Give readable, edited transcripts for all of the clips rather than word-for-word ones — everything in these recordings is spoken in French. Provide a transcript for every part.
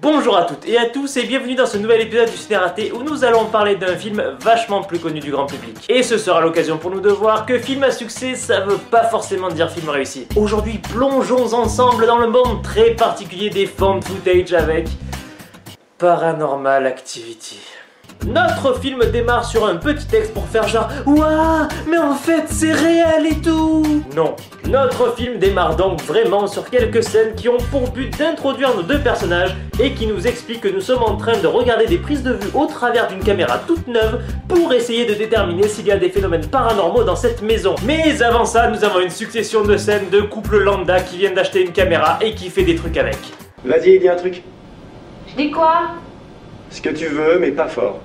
Bonjour à toutes et à tous et bienvenue dans ce nouvel épisode du Ciné Raté où nous allons parler d'un film vachement plus connu du grand public. Et ce sera l'occasion pour nous de voir que film à succès, ça veut pas forcément dire film réussi. Aujourd'hui, plongeons ensemble dans le monde très particulier des found footage avec Paranormal Activity. Notre film démarre sur un petit texte pour faire genre « Ouah, mais en fait c'est réel et tout !» Non. Notre film démarre donc vraiment sur quelques scènes qui ont pour but d'introduire nos deux personnages et qui nous expliquent que nous sommes en train de regarder des prises de vue au travers d'une caméra toute neuve pour essayer de déterminer s'il y a des phénomènes paranormaux dans cette maison. Mais avant ça, nous avons une succession de scènes de couples lambda qui viennent d'acheter une caméra et qui fait des trucs avec. Vas-y, dis un truc. Je dis quoi? Ce que tu veux, mais pas fort.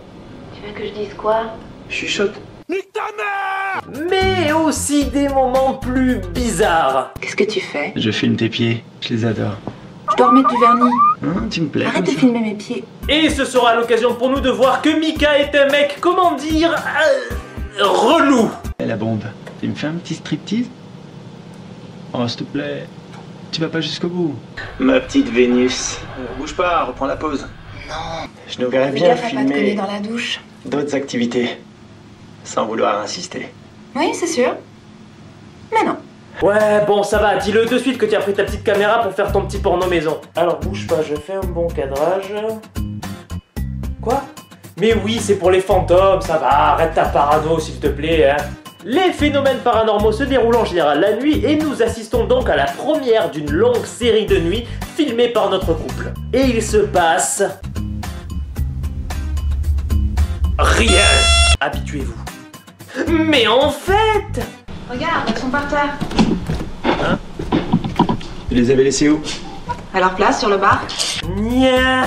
Tu veux que je dise quoi? Chuchote. Nique ta mère! Mais aussi des moments plus bizarres. Qu'est-ce que tu fais? Je filme tes pieds, je les adore. Je dois remettre du vernis. Hein, tu me plais. Arrête de comme ça. filmer mes pieds. Et ce sera l'occasion pour nous de voir que Mika est un mec, comment dire, relou. Eh, la bombe, tu me fais un petit striptease? Oh, s'il te plaît. Tu vas pas jusqu'au bout. Ma petite Vénus. Bouge pas, reprends la pause. Non. Je nous verrais Fais bien gaffe à pas te coller filmer dans la douche. d'autres activités. Sans vouloir insister. Oui, c'est sûr. Mais non. Ouais, bon, ça va, dis-le de suite que tu as pris ta petite caméra pour faire ton petit porno maison. Alors, bouge pas, je fais un bon cadrage. Quoi? Mais oui, c'est pour les fantômes, ça va, arrête ta parano, s'il te plaît, hein. Les phénomènes paranormaux se déroulent en général la nuit et nous assistons donc à la première d'une longue série de nuits filmée par notre couple. Et il se passe... rien. Habituez-vous. Mais en fait... Regarde, elles sont par terre. Tu les avais laissés où? À leur place, sur le bar. Nya.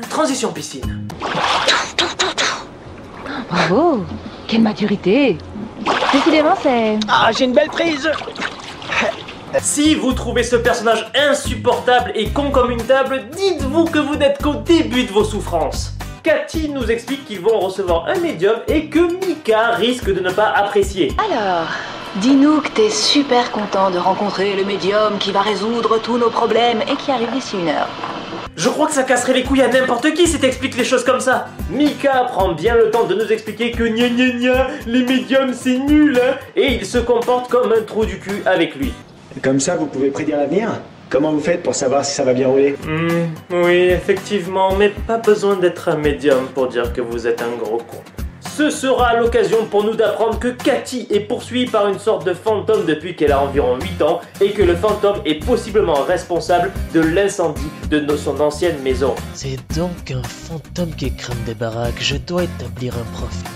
Transition piscine. Bravo! Quelle maturité! Décidément, c'est... Ah, j'ai une belle prise! Si vous trouvez ce personnage insupportable et con comme une table, dites-vous que vous n'êtes qu'au début de vos souffrances. Cathy nous explique qu'ils vont recevoir un médium et que Mika risque de ne pas apprécier. Alors, Dis-nous que t'es super content de rencontrer le médium qui va résoudre tous nos problèmes et qui arrive d'ici 1 heure. Je crois que ça casserait les couilles à n'importe qui si t'expliques les choses comme ça. Mika prend bien le temps de nous expliquer que gna gna gna, les médiums c'est nul, hein, et il se comporte comme un trou du cul avec lui. Comme ça, vous pouvez prédire l'avenir? Comment vous faites pour savoir si ça va bien rouler? Oui, effectivement, mais pas besoin d'être un médium pour dire que vous êtes un gros con. Ce sera l'occasion pour nous d'apprendre que Cathy est poursuivie par une sorte de fantôme depuis qu'elle a environ 8 ans et que le fantôme est possiblement responsable de l'incendie de son ancienne maison. C'est donc un fantôme qui crame des baraques. Je dois établir un profil.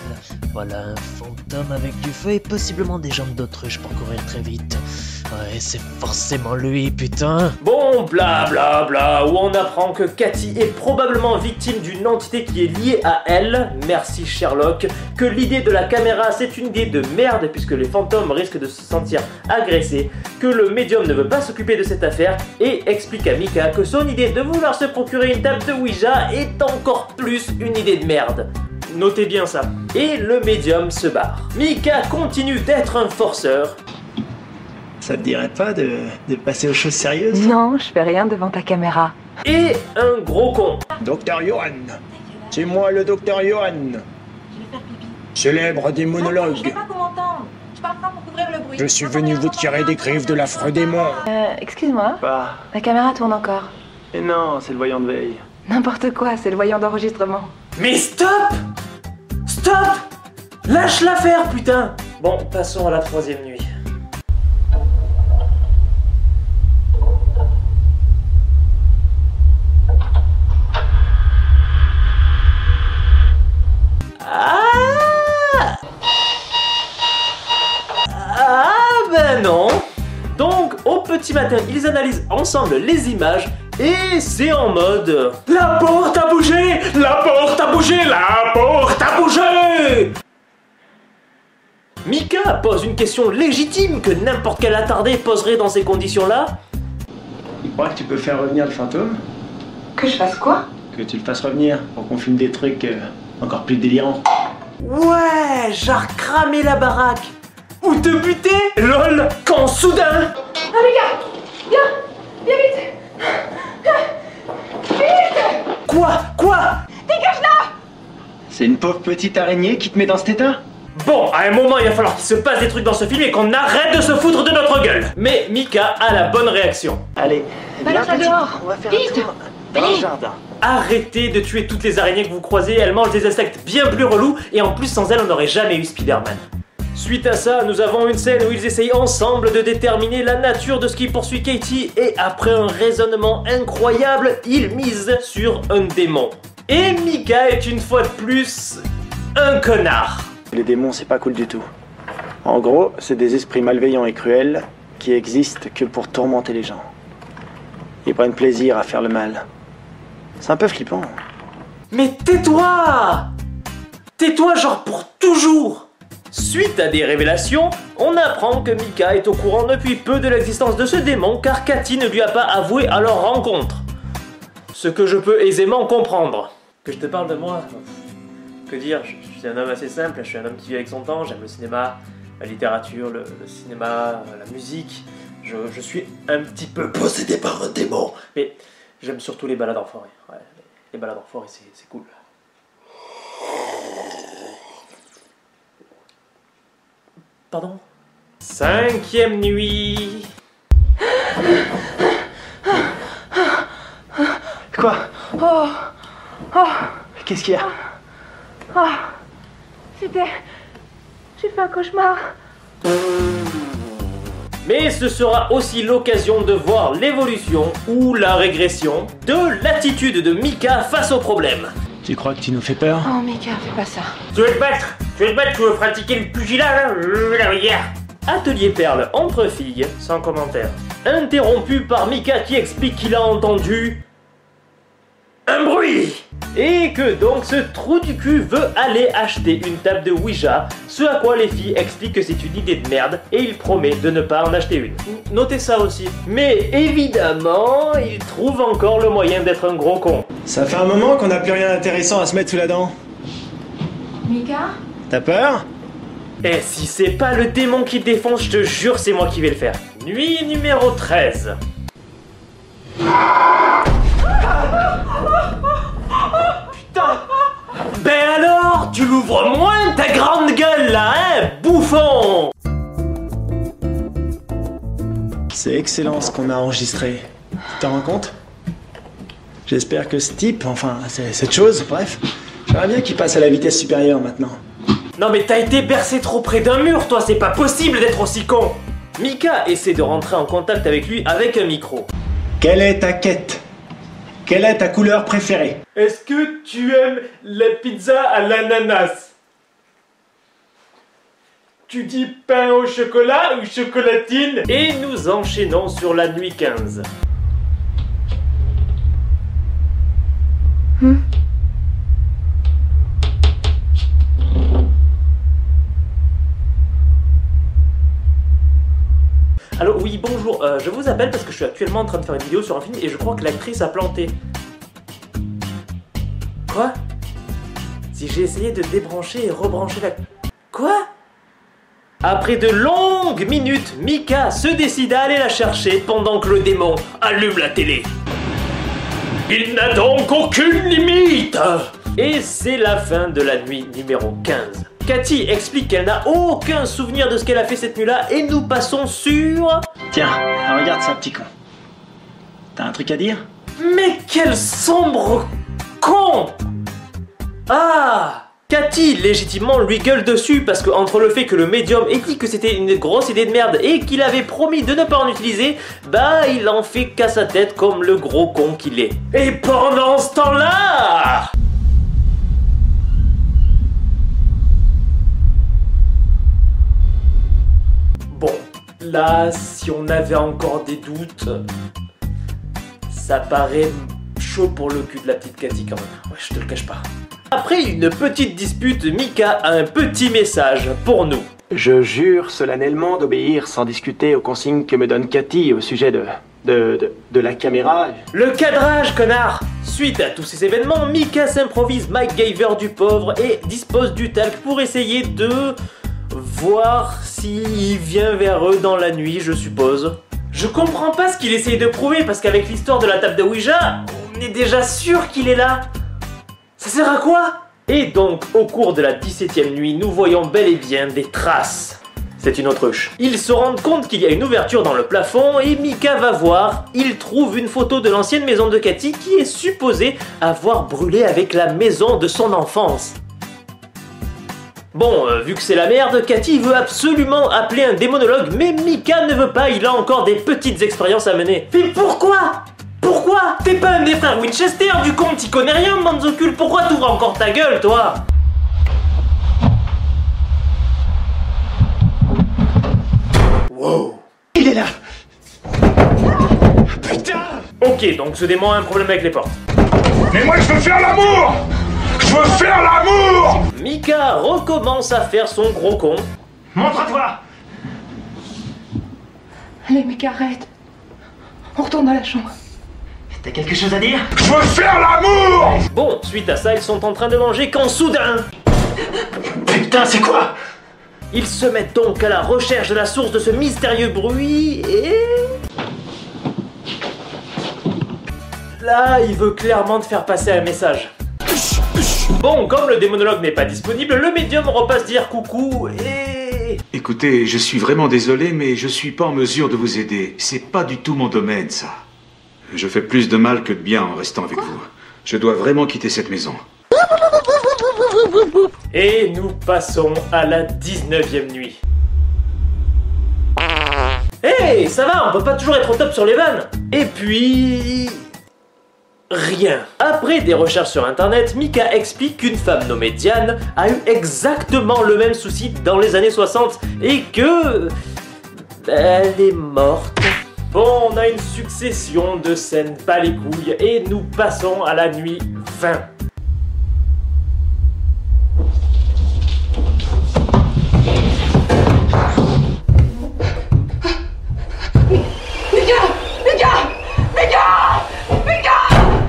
Voilà un fantôme avec du feu et possiblement des jambes d'autruche pour courir très vite. Ouais, c'est forcément lui, putain. Bon, bla bla bla, où on apprend que Cathy est probablement victime d'une entité qui est liée à elle, merci Sherlock, que l'idée de la caméra c'est une idée de merde puisque les fantômes risquent de se sentir agressés, que le médium ne veut pas s'occuper de cette affaire et explique à Mika que son idée de vouloir se procurer une table de Ouija est encore plus une idée de merde. Notez bien ça. Et le médium se barre. Mika continue d'être un forceur. Ça te dirait pas de passer aux choses sérieuses? non, je fais rien devant ta caméra. Et un gros con. Docteur Johan. C'est moi le docteur Johan. Célèbre démonologue. Je vais pas qu'on m'entende. Je parle pas pour couvrir le bruit. Je suis venu vous tirer des griffes de l'affreux démon. Excuse-moi, Bah, la caméra tourne encore. et non, c'est le voyant de veille. N'importe quoi, c'est le voyant d'enregistrement. Mais stop! Stop! Lâche l'affaire, putain! Bon, passons à la 3e nuit. Ben non! Donc, au petit matin, ils analysent ensemble les images et c'est en mode... La porte a bougé! La porte a bougé! La porte a bougé! Mika pose une question légitime que n'importe quel attardé poserait dans ces conditions-là. Tu crois que tu peux faire revenir le fantôme? Que je fasse quoi? Que tu le fasses revenir pour qu'on filme des trucs encore plus délirants. Ouais, genre cramer la baraque! Ou te buter! LOL! Quand soudain... Ah les gars! Viens! Viens vite! Vite! Quoi? C'est une pauvre petite araignée qui te met dans cet état? Bon, à un moment, il va falloir qu'il se passe des trucs dans ce film et qu'on arrête de se foutre de notre gueule. Mais Mika a la bonne réaction. Allez, viens Balance-la petite, dehors. on va faire Vite. un tour dans le Allez. jardin. Arrêtez de tuer toutes les araignées que vous croisez, elles mangent des insectes bien plus relous, et en plus sans elles on n'aurait jamais eu Spider-Man. Suite à ça, nous avons une scène où ils essayent ensemble de déterminer la nature de ce qui poursuit Katie, et après un raisonnement incroyable, ils misent sur un démon. Et Mika est une fois de plus un connard. Les démons, c'est pas cool du tout. En gros, c'est des esprits malveillants et cruels qui existent que pour tourmenter les gens. Ils prennent plaisir à faire le mal. C'est un peu flippant. Mais tais-toi! Tais-toi genre pour toujours! Suite à des révélations, on apprend que Mika est au courant depuis peu de l'existence de ce démon car Katie ne lui a pas avoué à leur rencontre. Ce que je peux aisément comprendre. Que je te parle de moi? Que dire, je suis un homme assez simple, je suis un homme qui vit avec son temps, j'aime le cinéma, la littérature, le cinéma, la musique. Je suis un petit peu possédé par un démon. Mais j'aime surtout les balades en forêt. Ouais, les balades en forêt, c'est cool. Pardon? 5e nuit. Quoi? Oh, Qu'est-ce qu'il y a? c'était... J'ai fait un cauchemar. Mais ce sera aussi l'occasion de voir l'évolution ou la régression de l'attitude de Mika face au problème. Tu crois que tu nous fais peur? Oh, Mika, fais pas ça. Tu veux te battre? Tu veux pratiquer le pugilat là? La rivière. Atelier perle entre filles, sans commentaire. Interrompu par Mika qui explique qu'il a entendu un bruit et que donc ce trou du cul veut aller acheter une table de Ouija, ce à quoi les filles expliquent que c'est une idée de merde et il promet de ne pas en acheter une. Notez ça aussi. Mais évidemment, il trouve encore le moyen d'être un gros con. Ça fait un moment qu'on n'a plus rien d'intéressant à se mettre sous la dent. Mika? T'as peur? Et si c'est pas le démon qui te défonce, je te jure c'est moi qui vais le faire. Nuit numéro 13. Putain! Ben alors, tu l'ouvres moins ta grande gueule là, hein, bouffon! C'est excellent ce qu'on a enregistré. Tu t'en rends compte? J'espère que ce type, enfin cette chose, bref, j'aimerais bien qu'il passe à la vitesse supérieure maintenant. Non mais t'as été bercé trop près d'un mur, toi, c'est pas possible d'être aussi con! Mika essaie de rentrer en contact avec lui avec un micro. Quelle est ta quête? Quelle est ta couleur préférée? Est-ce que tu aimes la pizza à l'ananas? Tu dis pain au chocolat ou chocolatine? Et nous enchaînons sur la nuit 15. Allô, oui, bonjour, je vous appelle parce que je suis actuellement en train de faire une vidéo sur un film et je crois que l'actrice a planté. Quoi? Si j'ai essayé de débrancher et rebrancher la... Quoi? Après de longues minutes, Mika se décide à aller la chercher pendant que le démon allume la télé. Il n'a donc aucune limite! Et c'est la fin de la nuit numéro 15. Katie explique qu'elle n'a aucun souvenir de ce qu'elle a fait cette nuit-là et nous passons sur... Tiens, regarde ça, petit con. T'as un truc à dire? Mais quel sombre con! Ah! Katie légitimement lui gueule dessus parce que entre le fait que le médium ait dit que c'était une grosse idée de merde et qu'il avait promis de ne pas en utiliser, bah il en fait qu'à sa tête comme le gros con qu'il est. Et pendant ce temps-là... Bon, là, si on avait encore des doutes, ça paraît chaud pour le cul de la petite Katie quand même. Ouais, je te le cache pas. Après une petite dispute, Mika a un petit message pour nous. Je jure solennellement d'obéir sans discuter aux consignes que me donne Katie au sujet de la caméra. Le cadrage, connard! Suite à tous ces événements, Mika s'improvise MacGyver du pauvre et dispose du talc pour essayer de... voir s'il vient vers eux dans la nuit, je suppose. Je comprends pas ce qu'il essaye de prouver, parce qu'avec l'histoire de la table de Ouija, On est déjà sûr qu'il est là. Ça sert à quoi? Et donc, au cours de la 17e nuit, nous voyons bel et bien des traces. C'est une autruche. Ils se rendent compte qu'il y a une ouverture dans le plafond et Micah va voir. Il trouve une photo de l'ancienne maison de Cathy qui est supposée avoir brûlé avec la maison de son enfance. Bon, vu que c'est la merde, Cathy veut absolument appeler un démonologue, mais Micah ne veut pas, il a encore des petites expériences à mener. Mais pourquoi? Pourquoi? T'es pas un des frères Winchester, du con, t'y connais rien, Manzocule, pourquoi t'ouvres encore ta gueule, toi? Wow. Il est là. Putain. Ok, donc ce démon a un problème avec les portes. Mais moi je veux faire l'amour! Je veux faire l'amour! Micah recommence à faire son gros con. Montre-toi! Allez, Micah, arrête. On retourne dans la chambre. T'as quelque chose à dire? Je veux faire l'amour! Bon, suite à ça, ils sont en train de manger quand soudain... Putain, c'est quoi? Ils se mettent donc à la recherche de la source de ce mystérieux bruit et... Là, il veut clairement te faire passer un message. Bon, comme le démonologue n'est pas disponible, le médium repasse dire coucou et... Écoutez, je suis vraiment désolé, mais je suis pas en mesure de vous aider. C'est pas du tout mon domaine, ça. Je fais plus de mal que de bien en restant avec vous. Je dois vraiment quitter cette maison. Et nous passons à la 19e nuit. Hey, ça va, on peut pas toujours être au top sur les vannes. Et puis... rien. Après des recherches sur internet, Micah explique qu'une femme nommée Diane a eu exactement le même souci dans les années 60 et que... elle est morte. Bon, on a une succession de scènes bas les couilles et nous passons à la nuit 20.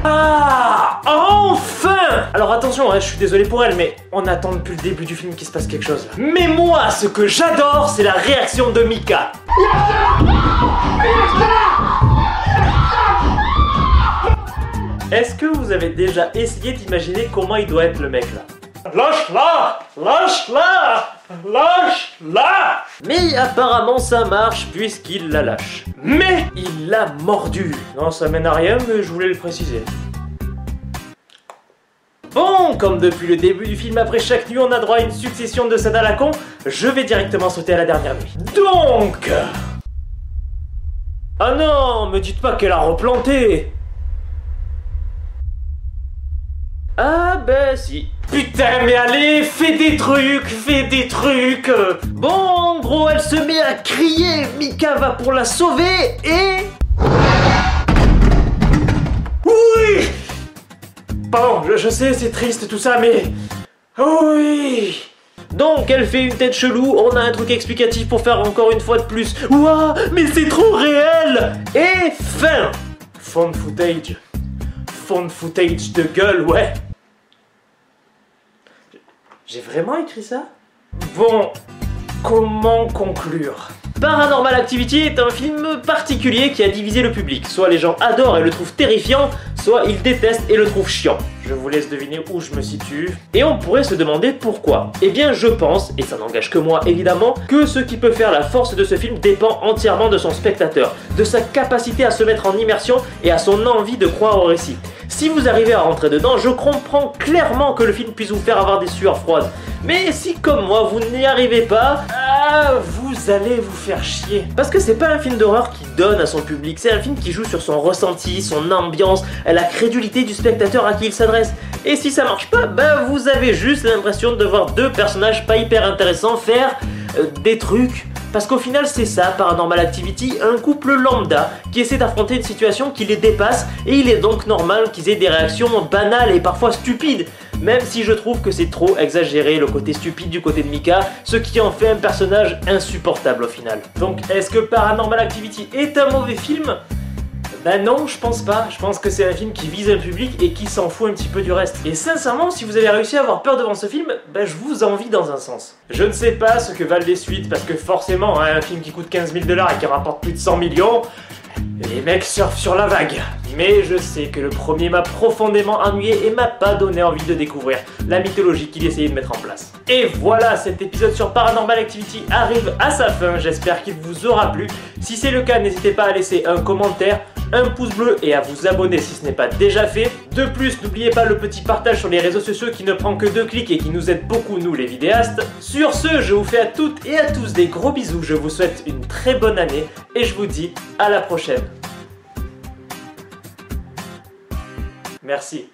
Ah, enfin! Alors attention, hein, je suis désolé pour elle, mais on attend depuis le début du film qu'il se passe quelque chose. Mais moi, ce que j'adore, c'est la réaction de Micah. Est-ce que vous avez déjà essayé d'imaginer comment il doit être le mec là? Lâche-la! Lâche-la! Lâche-la! Mais apparemment ça marche puisqu'il la lâche. Mais il l'a mordu. Non, ça mène à rien, mais je voulais le préciser. Bon, comme depuis le début du film, après chaque nuit on a droit à une succession de scènes à la con, je vais directement sauter à la dernière nuit. Donc... ah non, me dites pas qu'elle a replanté. Ah ben si. Putain mais allez, fais des trucs, fais des trucs. Bon, en gros, elle se met à crier, Micah va pour la sauver et... oui. Bon, je sais, c'est triste tout ça, mais... oui. Donc elle fait une tête chelou, on a un truc explicatif pour faire encore une fois de plus. Ouah, mais c'est trop réel. Et fin. Found footage. Found footage de gueule, ouais. J'ai vraiment écrit ça? Bon, comment conclure? Paranormal Activity est un film particulier qui a divisé le public. Soit les gens adorent et le trouvent terrifiant, soit ils détestent et le trouvent chiant. Je vous laisse deviner où je me situe. Et on pourrait se demander pourquoi. Eh bien je pense, et ça n'engage que moi évidemment, que ce qui peut faire la force de ce film dépend entièrement de son spectateur, de sa capacité à se mettre en immersion et à son envie de croire au récit. Si vous arrivez à rentrer dedans, je comprends clairement que le film puisse vous faire avoir des sueurs froides. Mais si comme moi vous n'y arrivez pas, vous allez vous faire chier. Parce que c'est pas un film d'horreur qui donne à son public, c'est un film qui joue sur son ressenti, son ambiance, la crédulité du spectateur à qui il s'adresse. Et si ça marche pas, vous avez juste l'impression de voir deux personnages pas hyper intéressants faire des trucs. Parce qu'au final c'est ça, Paranormal Activity, un couple lambda qui essaie d'affronter une situation qui les dépasse et il est donc normal qu'ils aient des réactions banales et parfois stupides. Même si je trouve que c'est trop exagéré le côté stupide du côté de Micah, ce qui en fait un personnage insupportable au final. Donc est-ce que Paranormal Activity est un mauvais film ? Ben non, je pense pas. Je pense que c'est un film qui vise un public et qui s'en fout un petit peu du reste. Et sincèrement, si vous avez réussi à avoir peur devant ce film, je vous envie dans un sens. Je ne sais pas ce que valent les suites, parce que forcément, un film qui coûte 15 000 $ et qui rapporte plus de 100 millions, Les mecs surfent sur la vague. Mais je sais que le premier m'a profondément ennuyé et m'a pas donné envie de découvrir la mythologie qu'il essayait de mettre en place. Et voilà, cet épisode sur Paranormal Activity arrive à sa fin, j'espère qu'il vous aura plu. Si c'est le cas, n'hésitez pas à laisser un commentaire, un pouce bleu et à vous abonner si ce n'est pas déjà fait. De plus, n'oubliez pas le petit partage sur les réseaux sociaux qui ne prend que 2 clics et qui nous aide beaucoup nous les vidéastes. Sur ce, je vous fais à toutes et à tous des gros bisous, je vous souhaite une très bonne année et je vous dis à la prochaine. Merci.